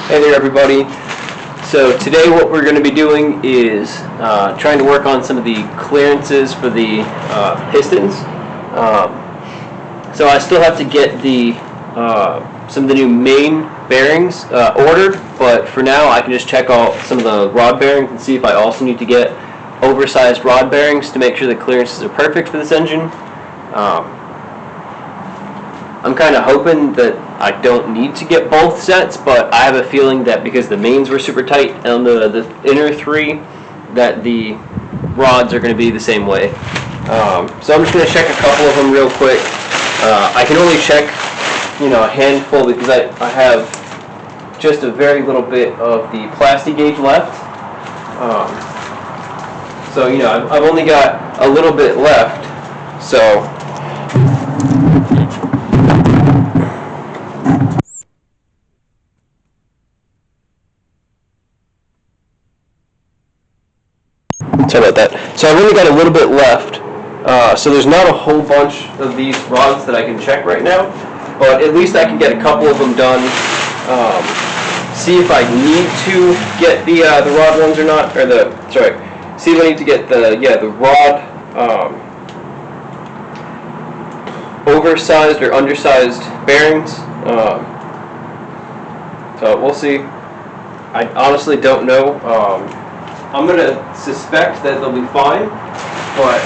Hey there everybody. So today what we're going to be doing is trying to work on some of the clearances for the pistons. So I still have to get the some of the new main bearings ordered, but for now I can just check out some of the rod bearings and see if I also need to get oversized rod bearings to make sure the clearances are perfect for this engine. I'm kind of hoping that I don't need to get both sets, but I have a feeling that because the mains were super tight on the inner three, that the rods are going to be the same way. So I'm just going to check a couple of them real quick. I can only check, a handful because I have just a very little bit of the plastic gauge left. So I've only got a little bit left. So. Sorry about that. So I've only got a little bit left, so there's not a whole bunch of these rods that I can check right now, but at least I can get a couple of them done. See if I need to get the rod ones or not, or see if I need to get the rod oversized or undersized bearings. So we'll see. I honestly don't know. I'm going to suspect that they'll be fine, but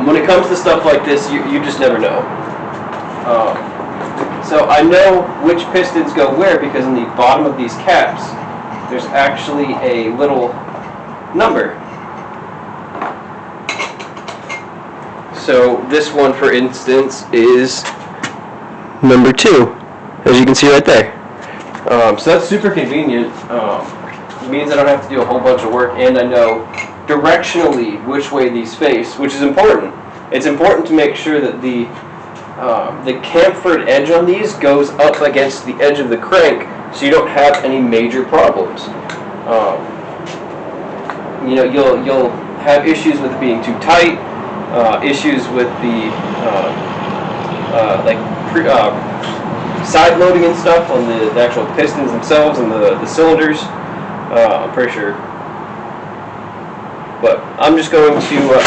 when it comes to stuff like this, you just never know. So I know which pistons go where because in the bottom of these caps, there's actually a little number. So this one, for instance, is number 2, as you can see right there. So that's super convenient. It means I don't have to do a whole bunch of work, and I know directionally which way these face, which is important. It's important to make sure that the chamfered edge on these goes up against the edge of the crank, so you don't have any major problems. You'll have issues with it being too tight. Issues with the side loading and stuff on the actual pistons themselves and the cylinders. I'm pretty sure. But I'm just going to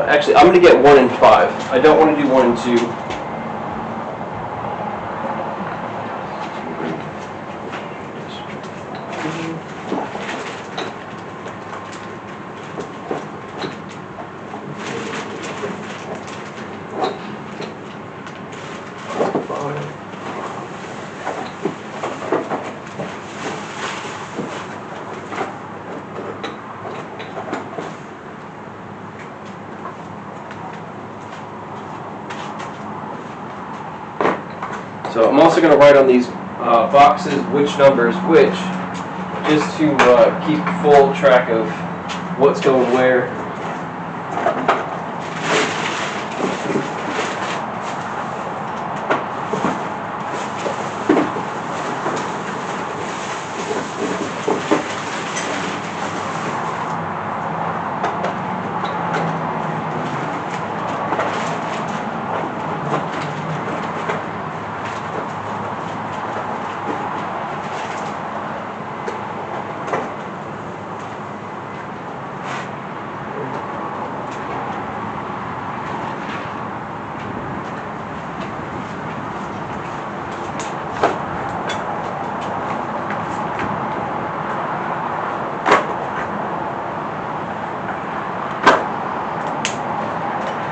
actually I'm going to get 1 and 5. I don't want to do 1 and 2. So I'm also going to write on these boxes which number is which, just to keep full track of what's going where.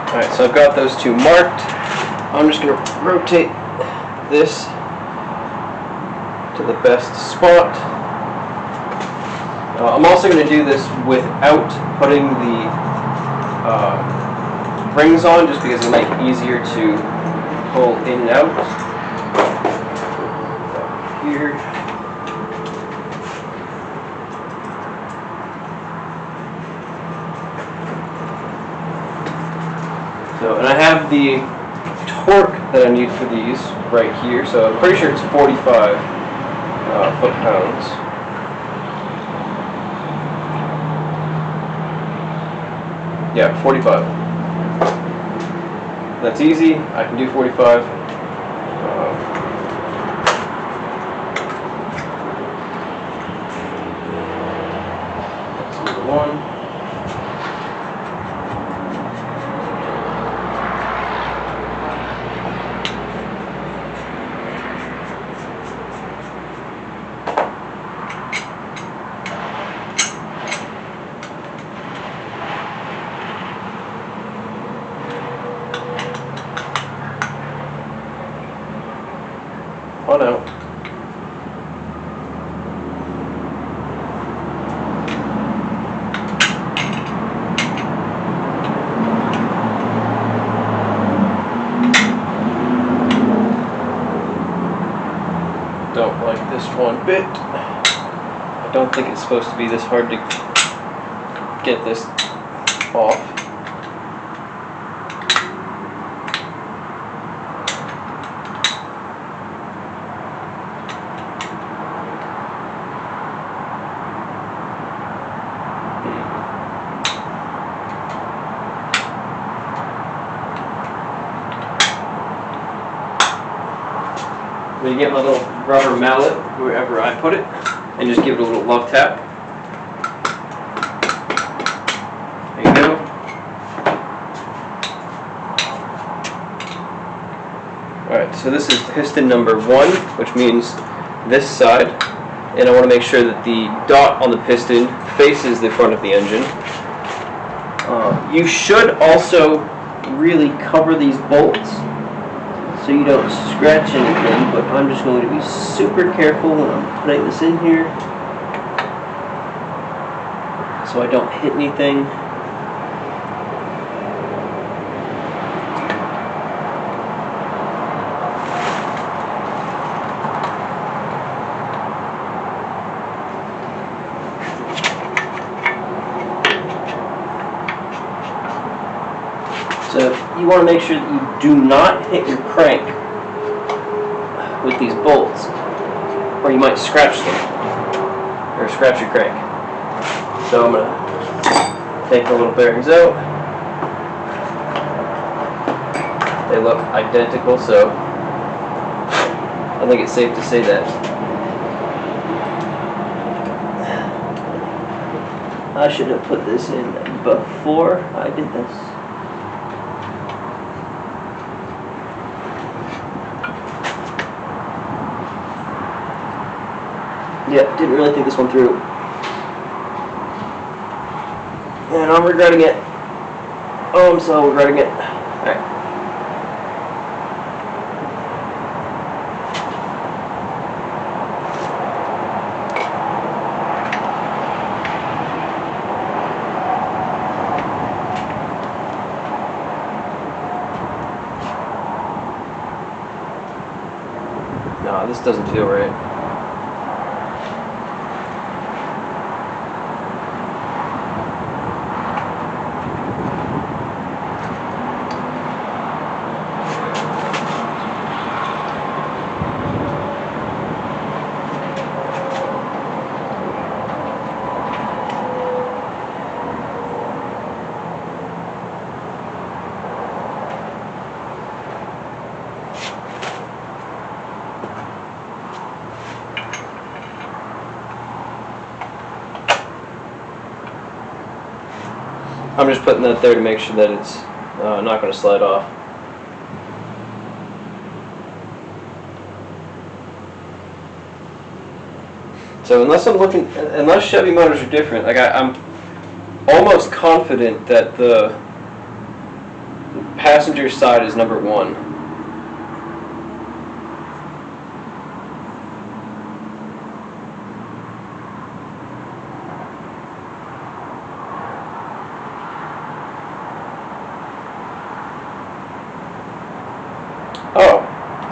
Alright, so I've got those 2 marked. I'm just going to rotate this to the best spot. I'm also going to do this without putting the rings on, just because it'll make it easier to pull in and out. Here. So, and I have the torque that I need for these right here, so I'm pretty sure it's 45 foot-pounds. Yeah, 45. That's easy. I can do 45. That's number 1. On out. Don't like this one bit. I don't think it's supposed to be this hard to get this off. I'm going to get my little rubber mallet wherever I put it and just give it a little love tap. There you go. Alright, so this is piston number 1, which means this side, and I want to make sure that the dot on the piston faces the front of the engine. You should also really cover these bolts so you don't scratch anything, but I'm just going to be super careful when I'm putting this in here so I don't hit anything. So you want to make sure that you do not hit your crank with these bolts, or you might scratch them, or scratch your crank. So I'm going to take the little bearings out. They look identical, so I think it's safe to say that. I should have put this in before I did this. Yeah, didn't really think this one through. And I'm regretting it. Oh, I'm so regretting it. Alright. No, this doesn't feel right. I'm just putting that there to make sure that it's not going to slide off. So unless Chevy motors are different, like I'm almost confident that the passenger side is number 1. Oh,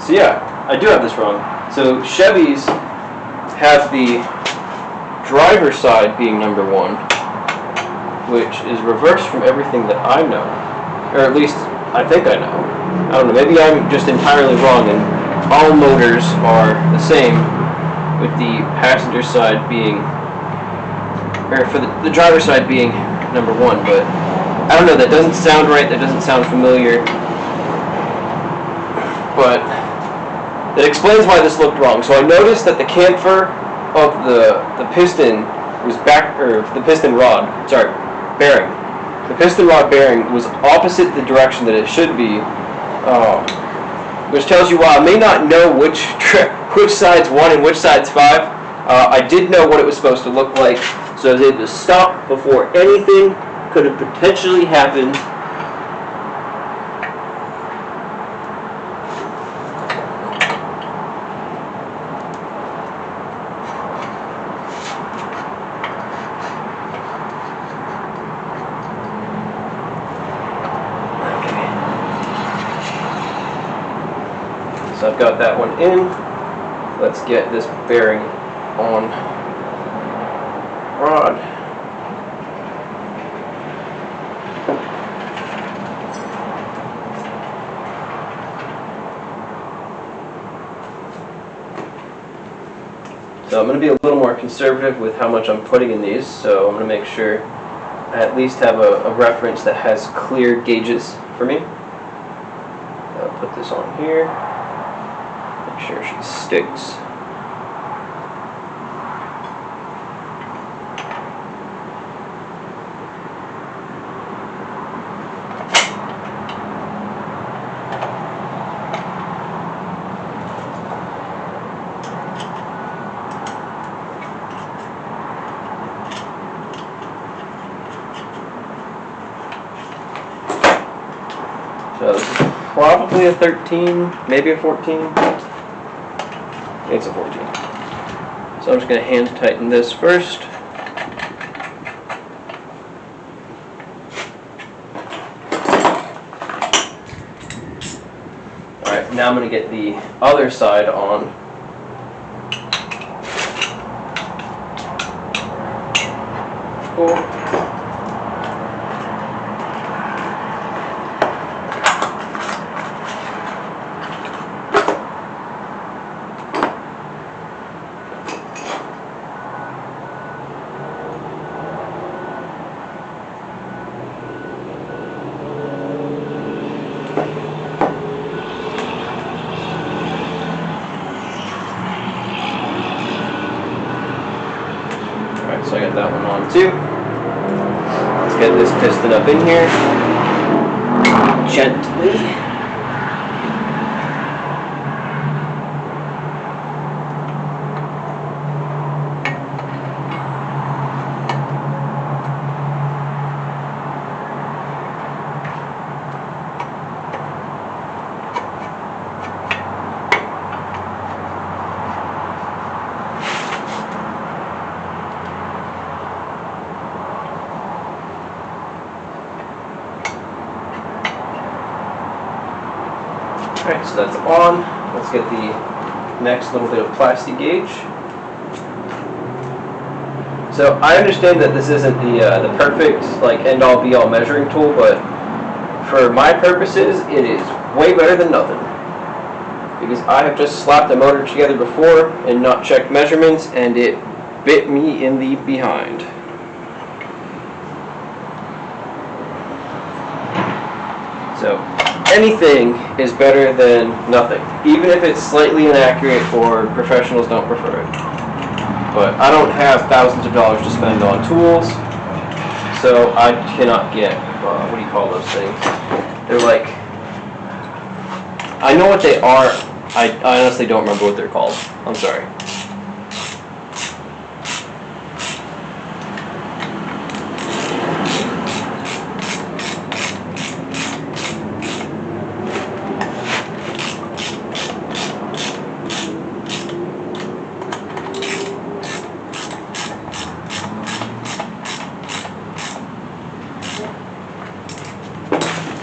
so yeah, I do have this wrong. So Chevys have the driver's side being number 1, which is reversed from everything that I know, or at least I think I know. I don't know, maybe I'm just entirely wrong and all motors are the same, with the passenger side being, or for the driver's side being number 1, but I don't know, that doesn't sound right, that doesn't sound familiar, but it explains why this looked wrong. So I noticed that the chamfer of the piston was back, or the piston rod, sorry, bearing. The piston rod bearing was opposite the direction that it should be, which tells you why I may not know which side's 1 and which side's 5. I did know what it was supposed to look like, so I was able to stop before anything could have potentially happened. So I've got that one in. Let's get this bearing on rod. So I'm going to be a little more conservative with how much I'm putting in these, so I'm going to make sure I at least have a reference that has clear gauges for me. I'll put this on here. Make sure she sticks. So this is probably a 13, maybe a 14. It's a 14. So I'm just going to hand tighten this first. Alright, now I'm going to get the other side on. Cool. So I got that one on too. Let's get this piston up in here gently. Alright, so that's on. Let's get the next little bit of plastic gauge. So I understand that this isn't the perfect like end-all be-all measuring tool, but for my purposes it is way better than nothing. Because I have just slapped a motor together before and not checked measurements, and it bit me in the behind. So anything is better than nothing, even if it's slightly inaccurate or professionals don't prefer it. But I don't have thousands of dollars to spend on tools, so I cannot get, what do you call those things? They're like, I know what they are, I honestly don't remember what they're called. I'm sorry.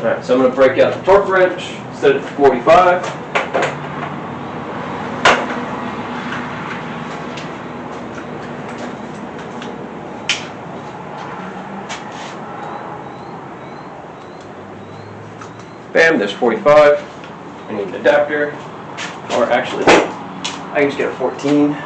Alright, so I'm going to break out the torque wrench, set it to 45. Bam, there's 45. I need an adapter, or actually, I can just get a 14.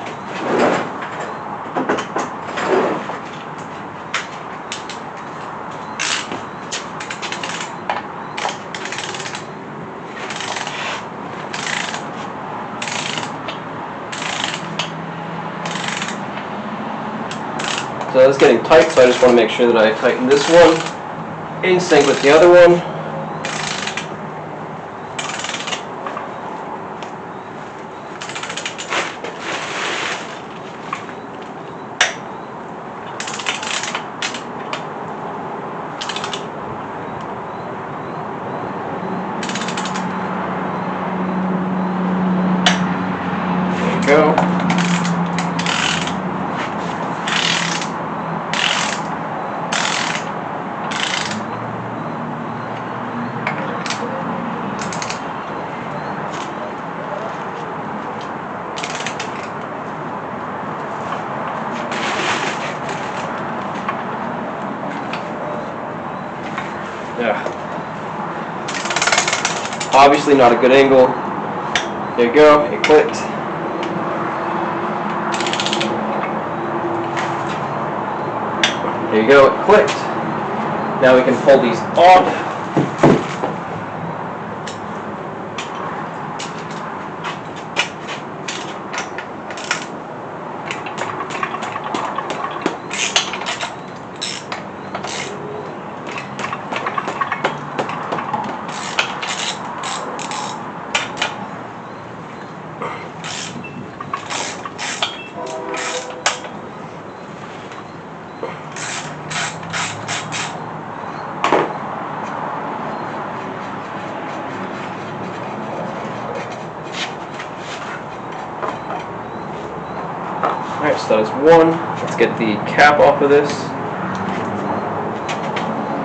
it's getting tight, so I just want to make sure that I tighten this one in sync with the other one. Go. Yeah. Obviously not a good angle. There you go, it clicked. There you go, it clicked. Now we can pull these off. Alright, so that is one. Let's get the cap off of this.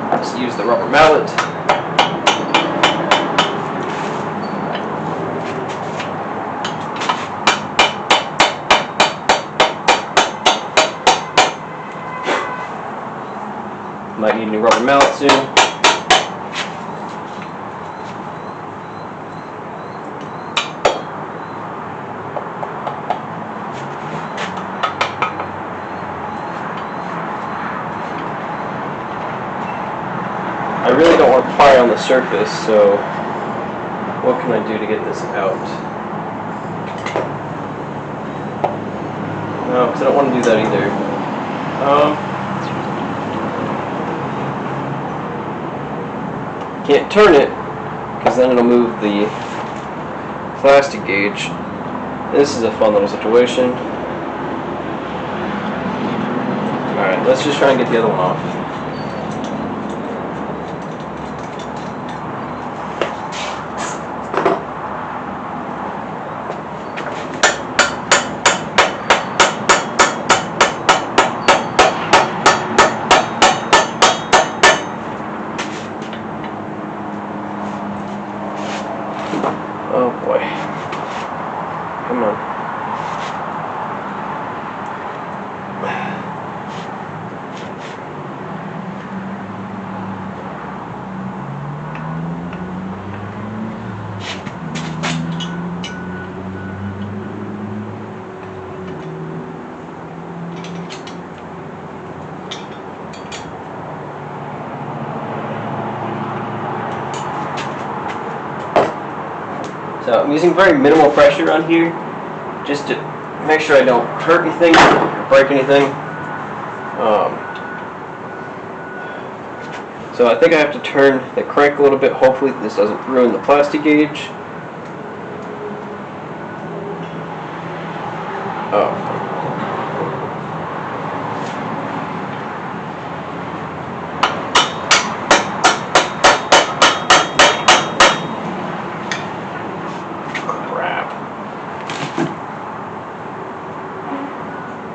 Let's use the rubber mallet. Might need a new rubber mallet soon. I really don't want to pry on the surface, so what can I do to get this out? No, because I don't want to do that either. Can't turn it, because then it'll move the plastic gauge. This is a fun little situation. Alright, let's just try and get the other one off. Oh boy. Come on. So I'm using very minimal pressure on here, just to make sure I don't hurt anything or break anything. So I think I have to turn the crank a little bit. Hopefully this doesn't ruin the plastic gauge. Oh.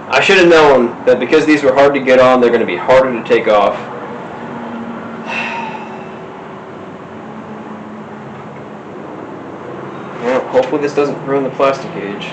I should have known that because these were hard to get on, they're going to be harder to take off. Well, hopefully this doesn't ruin the plastic gauge.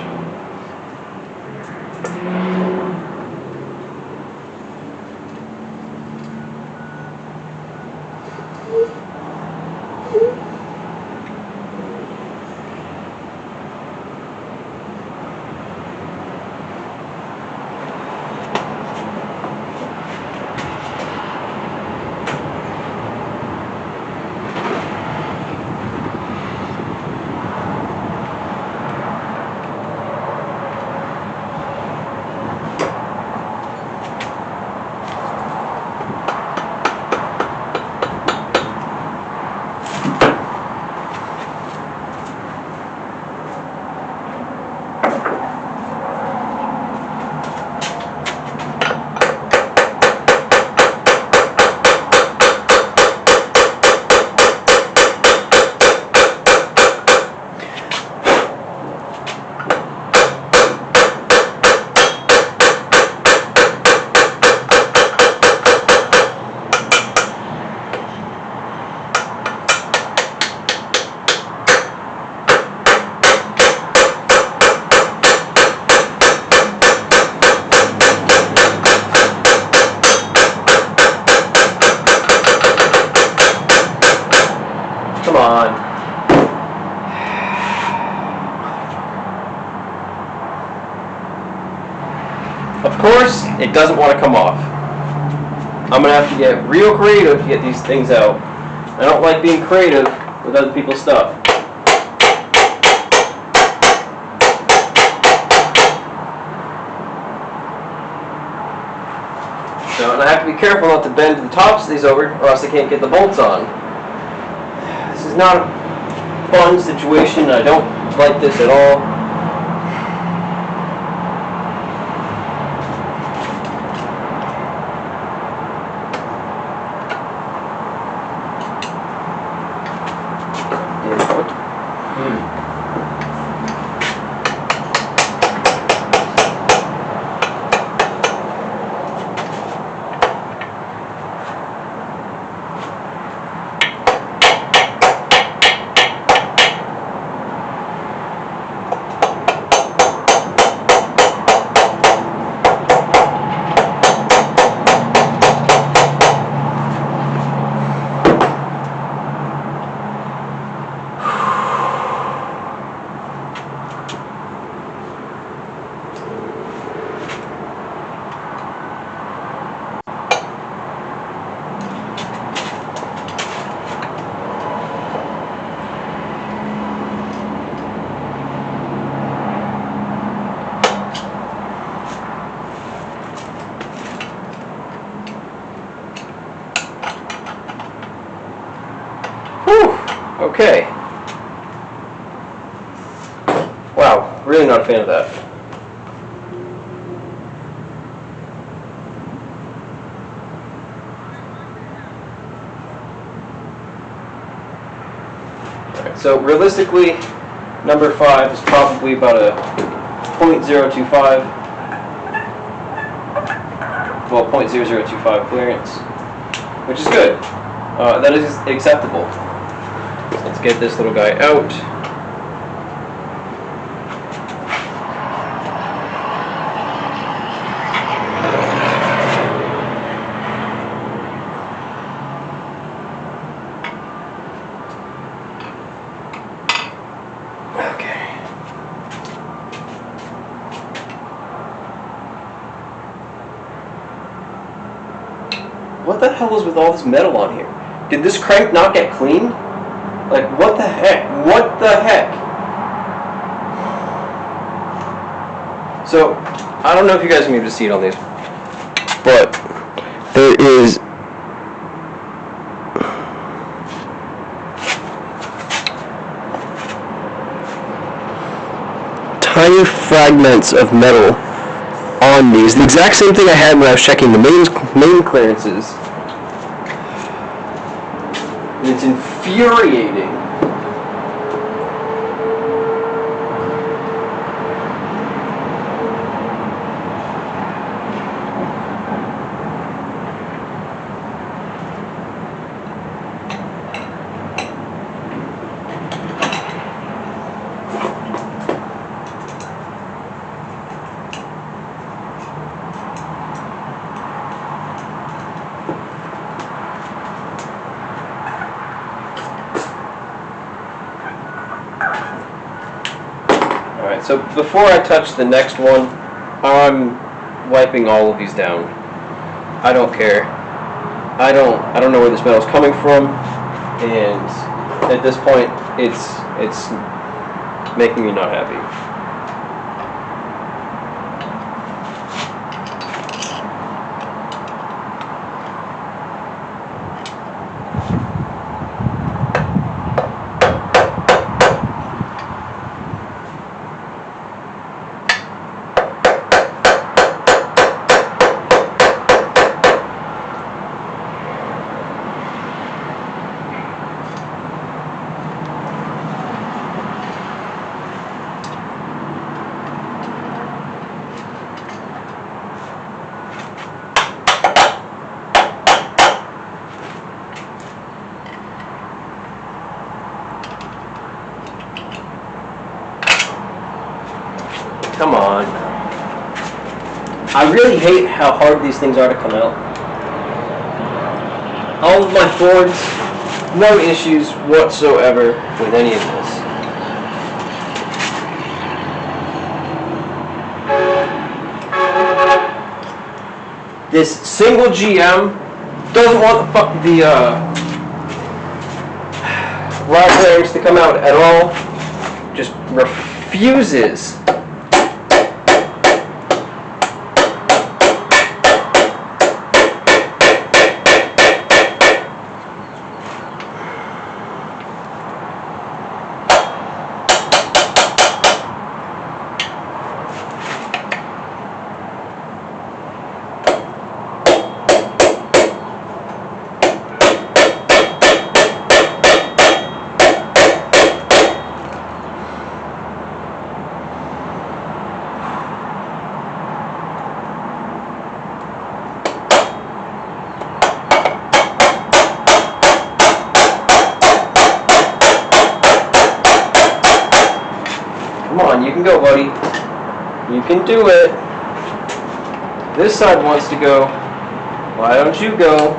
on. Of course, it doesn't want to come off. I'm going to have to get real creative to get these things out. I don't like being creative with other people's stuff. So, and I have to be careful not to bend the tops of these over, or else I can't get the bolts on. This is not a fun situation. I don't like this at all. Okay. Wow, really not a fan of that. Alright, so realistically, number 5 is probably about a .025, well, .0025 clearance, which is good. That is acceptable. Let's get this little guy out. Okay. What the hell is with all this metal on here? Did this crank not get cleaned? Like, what the heck? What the heck? So, I don't know if you guys can able to see it on these, but there is tiny fragments of metal on these. The exact same thing I had when I was checking the main clearances. And it's infuriating. Alright, so before I touch the next one, I'm wiping all of these down. I don't care. I don't know where this metal is coming from, and at this point it's making me not happy. Come on. I really hate how hard these things are to come out. All of my Fords No issues whatsoever with any of this. This single GM doesn't want the rod bearings to come out at all. Just refuses. Come on, you can go, buddy. You can do it. This side wants to go. Why don't you go?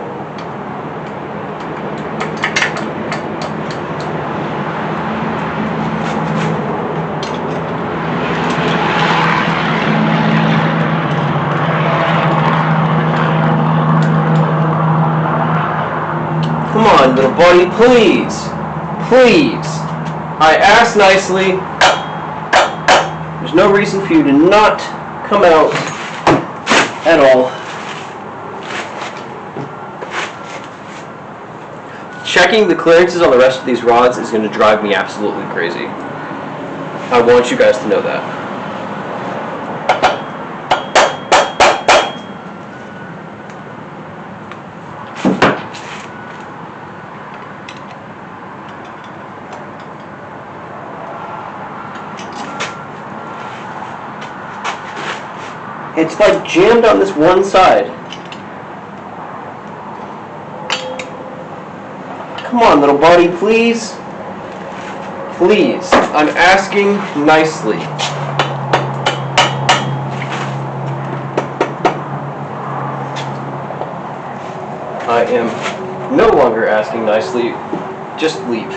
Come on, little buddy, please. Please. I asked nicely. There's no reason for you to not come out at all. Checking the clearances on the rest of these rods is going to drive me absolutely crazy. I want you guys to know that. It's like jammed on this one side. Come on, little buddy, please. Please. I'm asking nicely. I am no longer asking nicely. Just leave.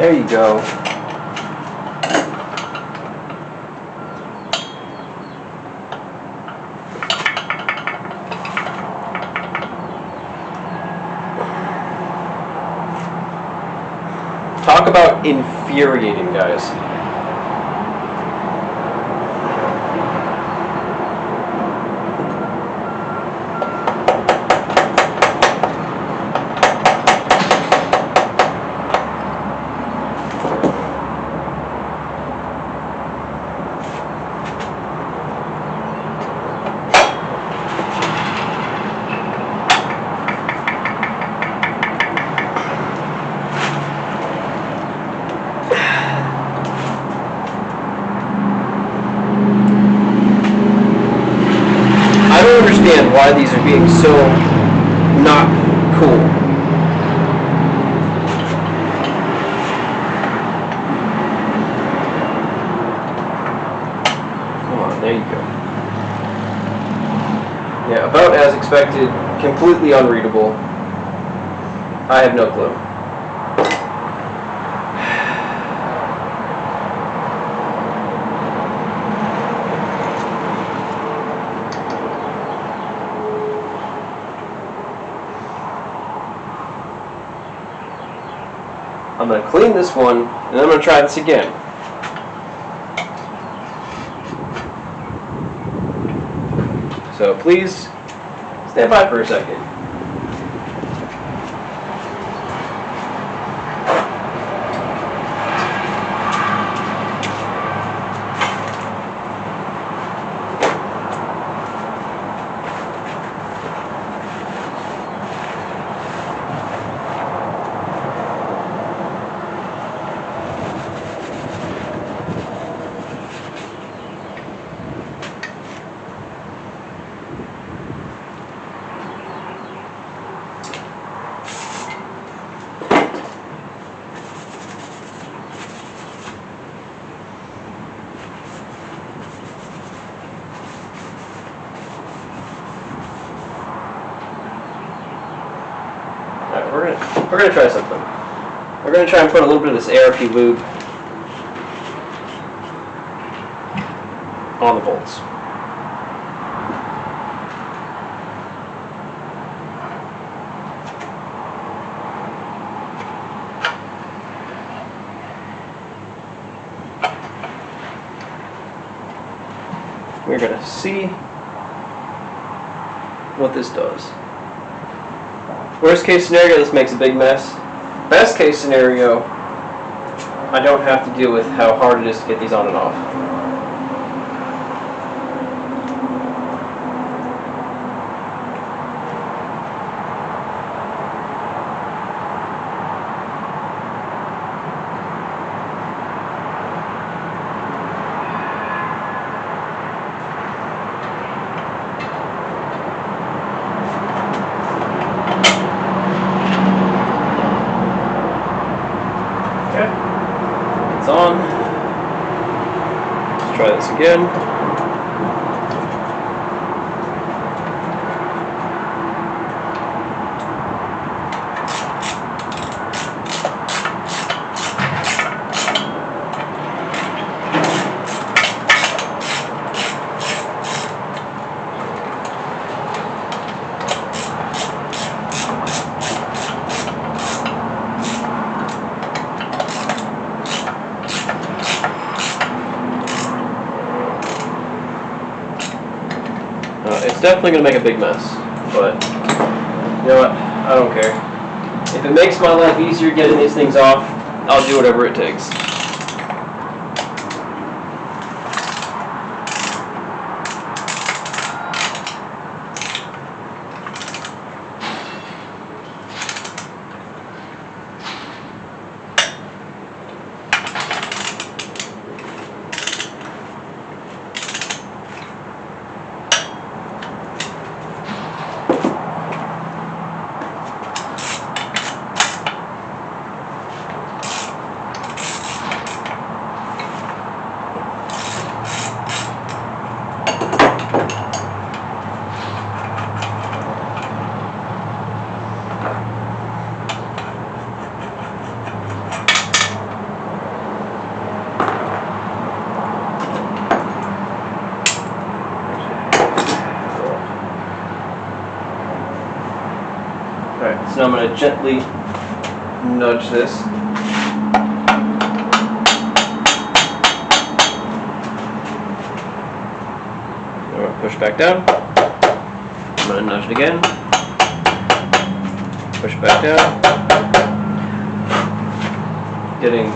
There you go. Talk about infuriating, guys. I don't understand why these are being so not cool. Come on, there you go. Yeah, about as expected, completely unreadable. I have no clue. I'm going to clean this one, and then I'm going to try this again. So please, stand by for a second. we're gonna try something. We're gonna try and put a little bit of this ARP lube on the bolts. We're gonna see what this does. Worst case scenario, this makes a big mess. Best case scenario, I don't have to deal with how hard it is to get these on and off. It's on. Let's try this again. It's definitely going to make a big mess, but you know what? I don't care. If it makes my life easier getting these things off, I'll do whatever it takes. Alright, so now I'm going to gently nudge this. I'm going to push back down. I'm going to nudge it again. Push back down. Getting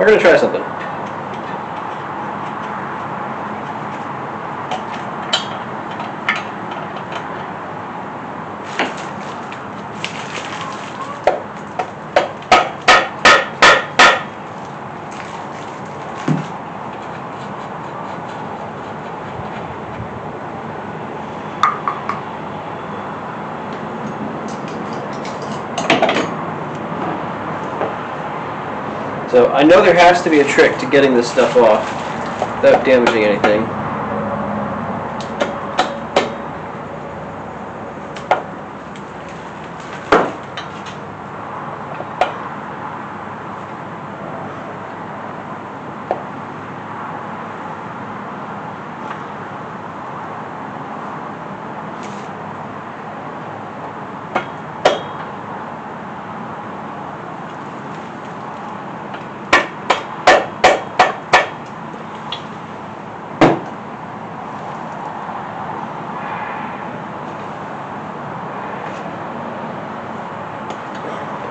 we're going to try something. So I know there has to be a trick to getting this stuff off. without damaging anything.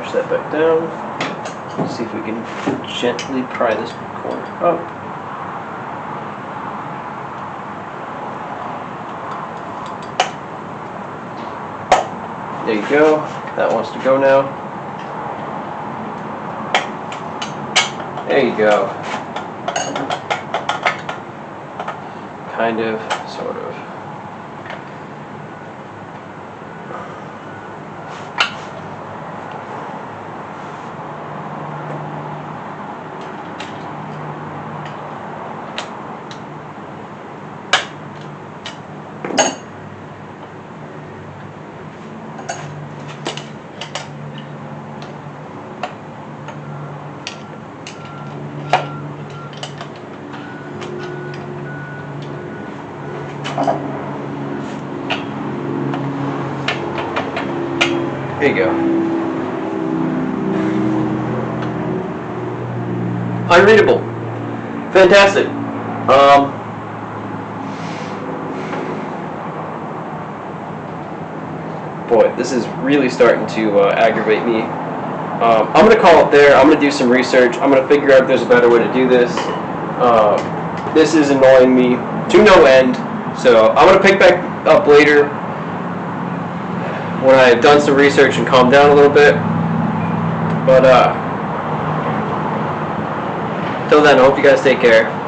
Push that back down. Let's see if we can gently pry this corner up. There you go. That wants to go now. There you go. Kind of, sort of. There you go. Unreadable. Fantastic. Boy, this is really starting to aggravate me. I'm going to call it there. I'm going to do some research. I'm going to figure out if there's a better way to do this. This is annoying me to no end. So I'm going to pick back up later when I've done some research and calmed down a little bit. But till then, I hope you guys take care.